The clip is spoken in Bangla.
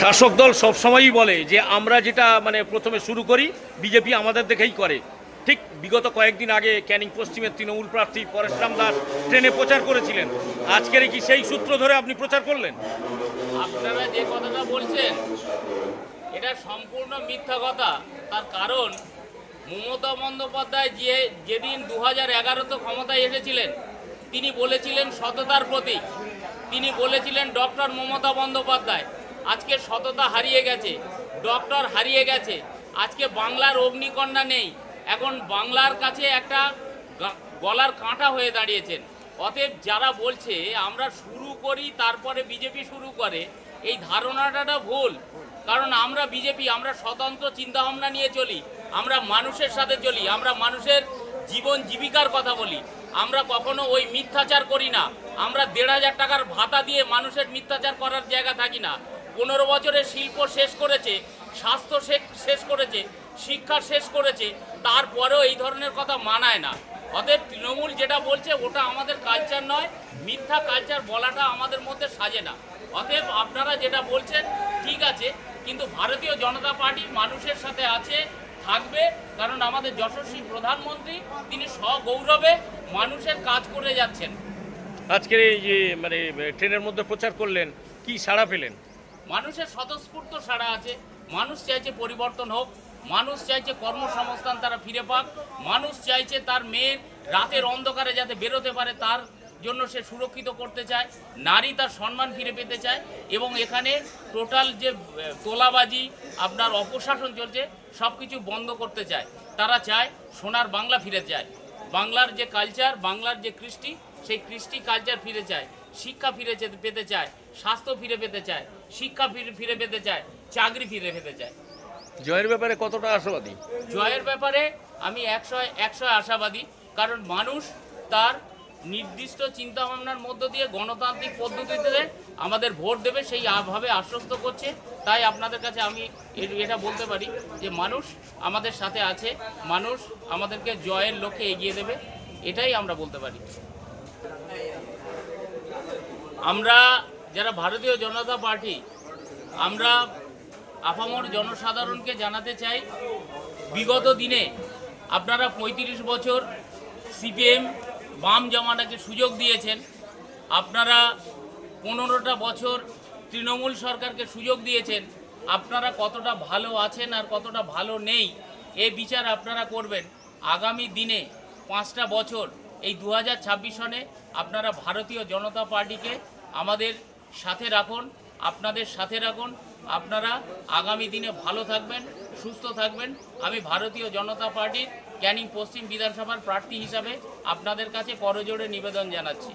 শাসক দল সবসময়ই বলে যে আমরা যেটা প্রথমে শুরু করি বিজেপি আমাদের দেখেই করে। ঠিক বিগত কয়েকদিন আগে ক্যানিং পশ্চিমের তৃণমূল প্রার্থী পরেশরাম দাস ট্রেনে প্রচার করেছিলেন। আজকের কি সেই সূত্র ধরে আপনি প্রচার করলেন? আপনারা যে কথাটা বলছেন এটা সম্পূর্ণ মিথ্যা কথা। তার কারণ মমতা বন্দ্যোপাধ্যায় যেদিন 2011-তে ক্ষমতায় এসেছিলেন তিনি বলেছিলেন সততার প্রতীক, তিনি বলেছিলেন ডক্টর মমতা বন্দ্যোপাধ্যায়। আজকে সততা হারিয়ে গেছে, ডক্টর হারিয়ে গেছে, আজকে বাংলার অগ্নিকন্যা নেই, এখন বাংলার কাছে একটা গলার কাঁটা হয়ে দাঁড়িয়েছেন। অতএব যারা বলছে আমরা শুরু করি তারপরে বিজেপি শুরু করে, এই ধারণাটা ভুল। কারণ আমরা বিজেপি, আমরা স্বতন্ত্র চিন্তাভাবনা নিয়ে চলি, আমরা মানুষের সাথে চলি, আমরা মানুষের জীবন জীবিকার কথা বলি, আমরা কখনো ওই মিথ্যাচার করি না। আমরা 1,500 টাকার ভাতা দিয়ে মানুষের মিথ্যাচার করার জায়গা থাকি না। 15 বছরে শিল্প শেষ করেছে, স্বাস্থ্য শেষ করেছে, শিক্ষা শেষ করেছে, তারপরেও এই ধরনের কথা মানায় না। অতএব তৃণমূল যেটা বলছে ওটা আমাদের কালচার নয়, মিথ্যা কালচার বলাটা আমাদের মধ্যে সাজে না। অতএব আপনারা যেটা বলছেন ঠিক আছে, কিন্তু ভারতীয় জনতা পার্টি মানুষের সাথে আছে, থাকবে, কারণ আমাদের যশস্বী প্রধানমন্ত্রী তিনি সগৌরবে মানুষের কাজ করে যাচ্ছেন। আজকের এই যে ট্রেনের মধ্যে প্রচার করলেন, কি সাড়া পেলেন? মানুষের স্বতঃস্ফূর্ত সাড়া আছে। মানুষ চাইছে পরিবর্তন হোক, মানুষ চাইছে কর্মসংস্থান তারা ফিরে পাক, মানুষ চাইছে তার মেয়ের রাতের অন্ধকারে যাতে বেরোতে পারে তার জন্য সে সুরক্ষিত করতে চায়, নারী তার সম্মান ফিরে পেতে চায়। এবং এখানে টোটাল যে তোলাবাজি আপনার অপশাসন চলছে সব কিছু বন্ধ করতে চায়। তারা চায় সোনার বাংলা ফিরে যায়, বাংলার যে কালচার, বাংলার যে কৃষ্টি, সেই কৃষ্টি কালচার ফিরে চায়, শিক্ষা ফিরে পেতে চায়, স্বাস্থ্য ফিরে পেতে চায়, শিক্ষা ফিরে পেতে চায়, চাকরি ফিরে পেতে চায়। জয়ের ব্যাপারে কতটা আশাবাদী? জয়ের ব্যাপারে আমি 100 আশাবাদী, কারণ মানুষ তার নির্দিষ্ট চিন্তাভাবনার মধ্য দিয়ে গণতান্ত্রিক পদ্ধতিতে আমাদের ভোট দেবে সেই ভাবে আশ্বস্ত করছে। তাই আপনাদের কাছে আমি এটা বলতে পারি যে মানুষ আমাদের সাথে আছে, মানুষ আমাদেরকে জয়ের লক্ষ্যে এগিয়ে দেবে, এটাই আমরা বলতে পারি। আমরা যারা ভারতীয় জনতা পার্টি, আমরা আপামর জনসাধারণকে জানাতে চাই, বিগত দিনে আপনারা 35 বছর সিপিএম বাম জমানাকে সুযোগ দিয়েছেন, আপনারা 15টা বছর তৃণমূল সরকারকে সুযোগ দিয়েছেন। আপনারা কতটা ভালো আছেন আর কতটা ভালো নেই এই বিচার আপনারা করবেন। আগামী দিনে 5টা বছর এই 2026 সনে আপনারা ভারতীয় জনতা পার্টিকে আমাদের সাথে রাখুন, আপনাদের সাথে রাখুন। আপনারা আগামী দিনে ভালো থাকবেন, সুস্থ থাকবেন। আমি ভারতীয় জনতা পার্টির ক্যানিং পশ্চিম বিধানসভার প্রার্থী হিসাবে আপনাদের কাছে করজোড়ে নিবেদন জানাচ্ছি।